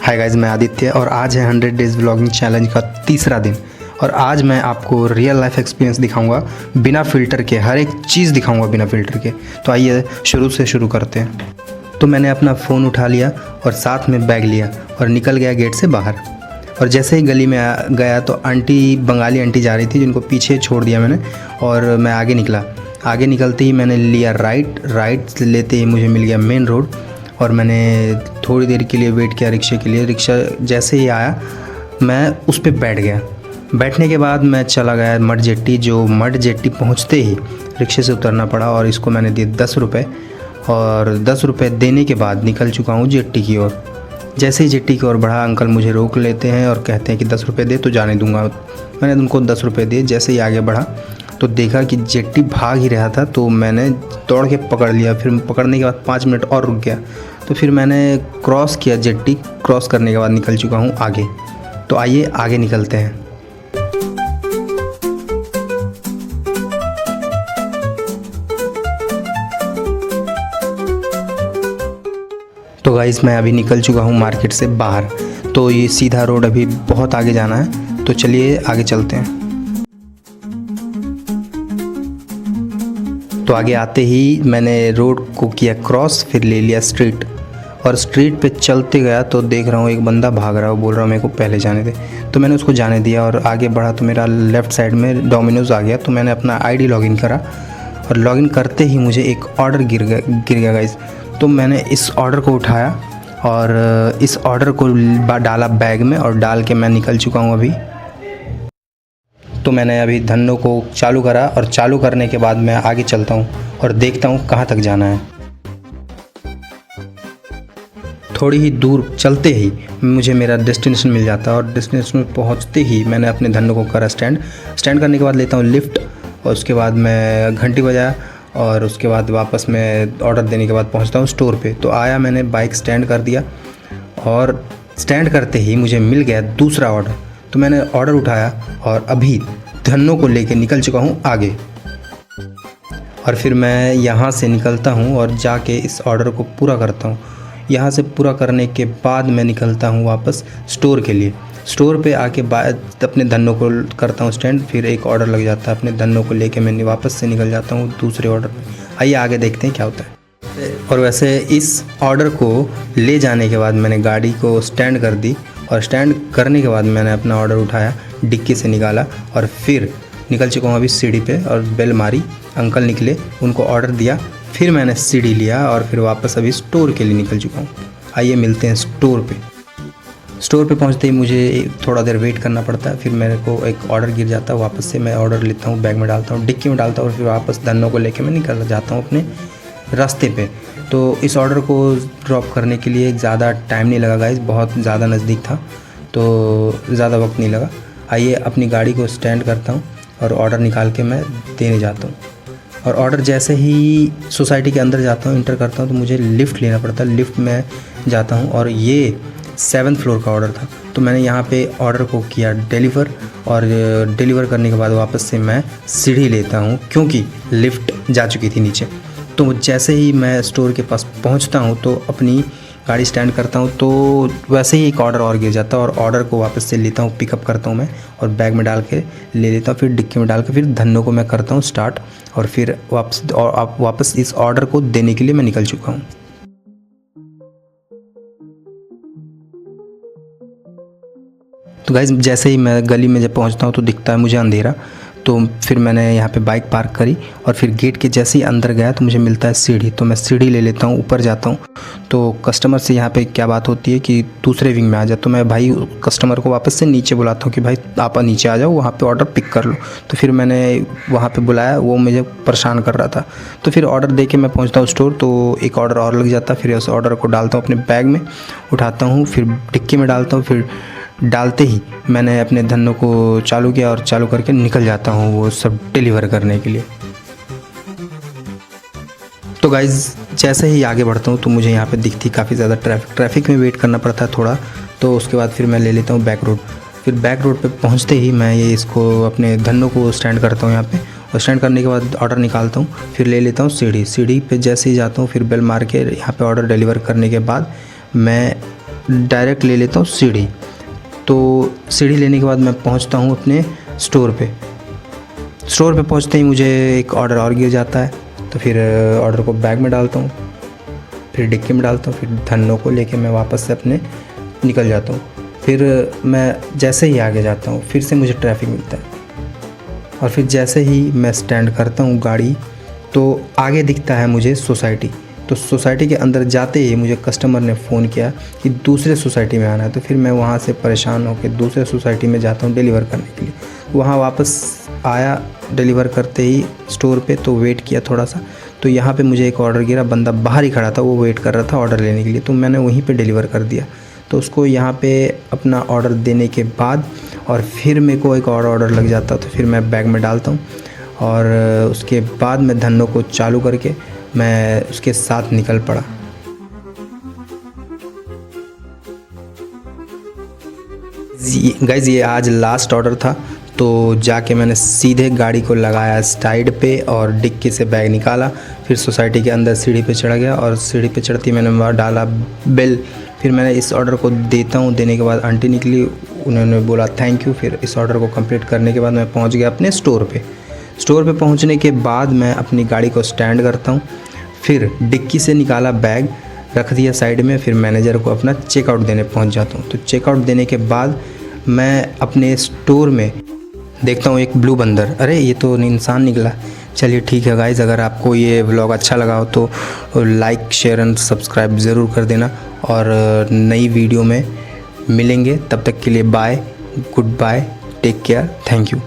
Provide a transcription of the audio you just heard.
Hi guys, मैं आदित्य और आज है 100 डेज़ व्लॉगिंग चैलेंज का तीसरा दिन। और आज मैं आपको रियल लाइफ एक्सपीरियंस दिखाऊंगा बिना फ़िल्टर के, हर एक चीज़ दिखाऊंगा बिना फ़िल्टर के। तो आइए शुरू से शुरू करते हैं। तो मैंने अपना फ़ोन उठा लिया और साथ में बैग लिया और निकल गया गेट से बाहर। और जैसे ही गली में गया तो बंगाली आंटी जा रही थी, जिनको पीछे छोड़ दिया मैंने और मैं आगे निकला। आगे निकलते ही मैंने लिया राइट लेते ही मुझे मिल गया मेन रोड। और मैंने थोड़ी देर के लिए वेट किया रिक्शे के लिए। रिक्शा जैसे ही आया मैं उस पर बैठ गया। बैठने के बाद मैं चला गया मड जेट्टी। जो मड जेट्टी पहुंचते ही रिक्शे से उतरना पड़ा और इसको मैंने दिए 10 रुपये। और 10 रुपये देने के बाद निकल चुका हूँ जेट्टी की ओर। जैसे ही जेट्टी की ओर बढ़ा, अंकल मुझे रोक लेते हैं और कहते हैं कि 10 रुपये दे तो जाने दूंगा। मैंने उनको 10 रुपये दिए। जैसे ही आगे बढ़ा तो देखा कि जेट्टी भाग ही रहा था, तो मैंने दौड़ के पकड़ लिया। फिर पकड़ने के बाद 5 मिनट और रुक गया, तो फिर मैंने क्रॉस किया। जेट्टी क्रॉस करने के बाद निकल चुका हूँ आगे। तो आइए आगे निकलते हैं। तो गाइस, मैं अभी निकल चुका हूँ मार्केट से बाहर। तो ये सीधा रोड, अभी बहुत आगे जाना है, तो चलिए आगे चलते हैं। तो आगे आते ही मैंने रोड को किया क्रॉस, फिर ले लिया स्ट्रीट। और स्ट्रीट पे चलते गया तो देख रहा हूँ एक बंदा भाग रहा है, वो बोल रहा है मेरे को पहले जाने दे। तो मैंने उसको जाने दिया और आगे बढ़ा तो मेरा लेफ़्ट साइड में डोमिनोज़ आ गया। तो मैंने अपना आईडी लॉगिन करा और लॉगिन करते ही मुझे एक ऑर्डर गिर गया गाइस। तो मैंने इस ऑर्डर को उठाया और इस ऑर्डर को डाला बैग में और डाल के मैं निकल चुका हूँ अभी। तो मैंने अभी धन्नो को चालू करा और चालू करने के बाद मैं आगे चलता हूँ और देखता हूँ कहाँ तक जाना है। थोड़ी ही दूर चलते ही मुझे मेरा डेस्टिनेशन मिल जाता है और डेस्टिनेशन में पहुँचते ही मैंने अपने धन्नो को करा स्टैंड करने के बाद लेता हूँ लिफ्ट। और उसके बाद मैं घंटी बजाया और उसके बाद वापस मैं ऑर्डर देने के बाद पहुँचता हूँ स्टोर पे। तो आया, मैंने बाइक स्टैंड कर दिया और स्टैंड करते ही मुझे मिल गया दूसरा ऑर्डर। तो मैंने ऑर्डर उठाया और अभी धन्नो को लेके निकल चुका हूँ आगे। और फिर मैं यहाँ से निकलता हूँ और जाके इस ऑर्डर को पूरा करता हूँ। यहाँ से पूरा करने के बाद मैं निकलता हूँ वापस स्टोर के लिए। स्टोर पे आके बाद अपने धन्नो को करता हूँ स्टैंड। फिर एक ऑर्डर लग जाता है, अपने धन्नो को लेके मैं वापस से निकल जाता हूँ दूसरे ऑर्डर पे। आइए आगे देखते हैं क्या होता है। और वैसे इस ऑर्डर को ले जाने के बाद मैंने गाड़ी को स्टैंड कर दी और स्टैंड करने के बाद मैंने अपना ऑर्डर उठाया, डिक्की से निकाला और फिर निकल चुका हूँ अभी सीढ़ी पे। और बेल मारी, अंकल निकले, उनको ऑर्डर दिया, फिर मैंने सीढ़ी लिया और फिर वापस अभी स्टोर के लिए निकल चुका हूँ। आइए मिलते हैं स्टोर पे। स्टोर पे पहुँचते ही मुझे थोड़ा देर वेट करना पड़ता है। फिर मेरे को एक ऑर्डर गिर जाता है, वापस से मैं ऑर्डर लेता हूँ, बैग में डालता हूँ, डिक्की में डालता हूँ और फिर वापस धन्नो को लेके मैं निकल जाता हूँ अपने रास्ते पे। तो इस ऑर्डर को ड्रॉप करने के लिए ज़्यादा टाइम नहीं लगा गाइस, बहुत ज़्यादा नज़दीक था, तो ज़्यादा वक्त नहीं लगा। आइए अपनी गाड़ी को स्टैंड करता हूँ और ऑर्डर निकाल के मैं देने जाता हूँ। और ऑर्डर जैसे ही सोसाइटी के अंदर जाता हूँ, इंटर करता हूँ, तो मुझे लिफ्ट लेना पड़ता है। लिफ्ट में जाता हूँ और ये 7th फ्लोर का ऑर्डर था। तो मैंने यहाँ पे ऑर्डर को किया डिलीवर और डिलीवर करने के बाद वापस से मैं सीढ़ी लेता हूँ, क्योंकि लिफ्ट जा चुकी थी नीचे। तो जैसे ही मैं स्टोर के पास पहुँचता हूँ तो अपनी गाड़ी स्टैंड करता हूँ, तो वैसे ही एक ऑर्डर और गिर जाता है और ऑर्डर को वापस से लेता हूँ, पिकअप करता हूँ मैं और बैग में डाल के ले लेता हूँ। फिर डिक्की में डाल के फिर धन्नो को मैं करता हूँ स्टार्ट और फिर वापस इस ऑर्डर को देने के लिए मैं निकल चुका हूँ। तो गाइस, जैसे ही मैं गली में जब पहुंचता हूं तो दिखता है मुझे अंधेरा। तो फिर मैंने यहाँ पे बाइक पार्क करी और फिर गेट के जैसे ही अंदर गया तो मुझे मिलता है सीढ़ी। तो मैं सीढ़ी ले लेता हूँ, ऊपर जाता हूँ। तो कस्टमर से यहाँ पे क्या बात होती है कि दूसरे विंग में आ जा। तो मैं भाई कस्टमर को वापस से नीचे बुलाता हूँ कि भाई आप नीचे आ जाओ, वहाँ पे ऑर्डर पिक कर लो। तो फिर मैंने वहाँ पे बुलाया, वो मुझे परेशान कर रहा था। तो फिर ऑर्डर दे के मैं पहुँचता हूँ स्टोर, तो एक ऑर्डर और लग जाता है। फिर उस ऑर्डर को डालता हूँ अपने बैग में, उठाता हूँ, फिर डिक्की में डालता हूँ। फिर डालते ही मैंने अपने धन्नो को चालू किया और चालू करके निकल जाता हूँ वो सब डिलीवर करने के लिए। तो गाइज़, जैसे ही आगे बढ़ता हूँ तो मुझे यहाँ पे दिखती काफ़ी ज़्यादा ट्रैफिक में वेट करना पड़ता है थोड़ा। तो उसके बाद फिर मैं ले लेता हूँ बैक रोड। फिर बैक रोड पे पहुँचते ही मैं ये इसको अपने धन्नो को स्टैंड करता हूँ यहाँ पे और स्टैंड करने के बाद ऑर्डर निकालता हूँ। फिर ले लेता हूँ सीढ़ी पे जैसे ही जाता हूँ, फिर बेल मार के यहाँ पे ऑर्डर डिलीवर करने के बाद मैं डायरेक्ट ले लेता हूँ सीढ़ी। तो सीढ़ी लेने के बाद मैं पहुँचता हूँ अपने स्टोर पे। स्टोर पे पहुँचते ही मुझे एक ऑर्डर और गिर जाता है, तो फिर ऑर्डर को बैग में डालता हूँ, फिर डिक्की में डालता हूँ, फिर धन्नों को लेके मैं वापस से अपने निकल जाता हूँ। फिर मैं जैसे ही आगे जाता हूँ फिर से मुझे ट्रैफिक मिलता है, और फिर जैसे ही मैं स्टैंड करता हूँ गाड़ी, तो आगे दिखता है मुझे सोसाइटी। तो सोसाइटी के अंदर जाते ही मुझे कस्टमर ने फ़ोन किया कि दूसरे सोसाइटी में आना है। तो फिर मैं वहाँ से परेशान होकर दूसरे सोसाइटी में जाता हूँ डिलीवर करने के लिए। वहाँ वापस आया डिलीवर करते ही स्टोर पे, तो वेट किया थोड़ा सा, तो यहाँ पे मुझे एक ऑर्डर गिरा। बंदा बाहर ही खड़ा था, वो वेट कर रहा था ऑर्डर लेने के लिए, तो मैंने वहीं पे डिलीवर कर दिया। तो उसको यहाँ पे अपना ऑर्डर देने के बाद और फिर मेरे को एक और ऑर्डर लग जाता, तो फिर मैं बैग में डालता हूँ, और उसके बाद मैं धन्नों को चालू करके मैं उसके साथ निकल पड़ा। गाइज़ ये आज लास्ट ऑर्डर था, तो जाके मैंने सीधे गाड़ी को लगाया साइड पे और डिक्की से बैग निकाला, फिर सोसाइटी के अंदर सीढ़ी पे चढ़ गया, और सीढ़ी पे चढ़ती मैंने डाला बेल। फिर मैंने इस ऑर्डर को देता हूँ, देने के बाद आंटी निकली, उन्होंने बोला थैंक यू। फिर इस ऑर्डर को कंप्लीट करने के बाद मैं पहुँच गया अपने स्टोर पे। स्टोर पे पहुँचने के बाद मैं अपनी गाड़ी को स्टैंड करता हूँ, फिर डिक्की से निकाला बैग, रख दिया साइड में, फिर मैनेजर को अपना चेकआउट देने पहुँच जाता हूँ। तो चेकआउट देने के बाद मैं अपने स्टोर में देखता हूँ एक ब्लू बंदर, अरे ये तो इंसान निकला। चलिए ठीक है गाइज़, अगर आपको ये व्लॉग अच्छा लगा हो तो लाइक शेयर एंड सब्सक्राइब ज़रूर कर देना, और नई वीडियो में मिलेंगे। तब तक के लिए bye, goodbye, take care, thank you.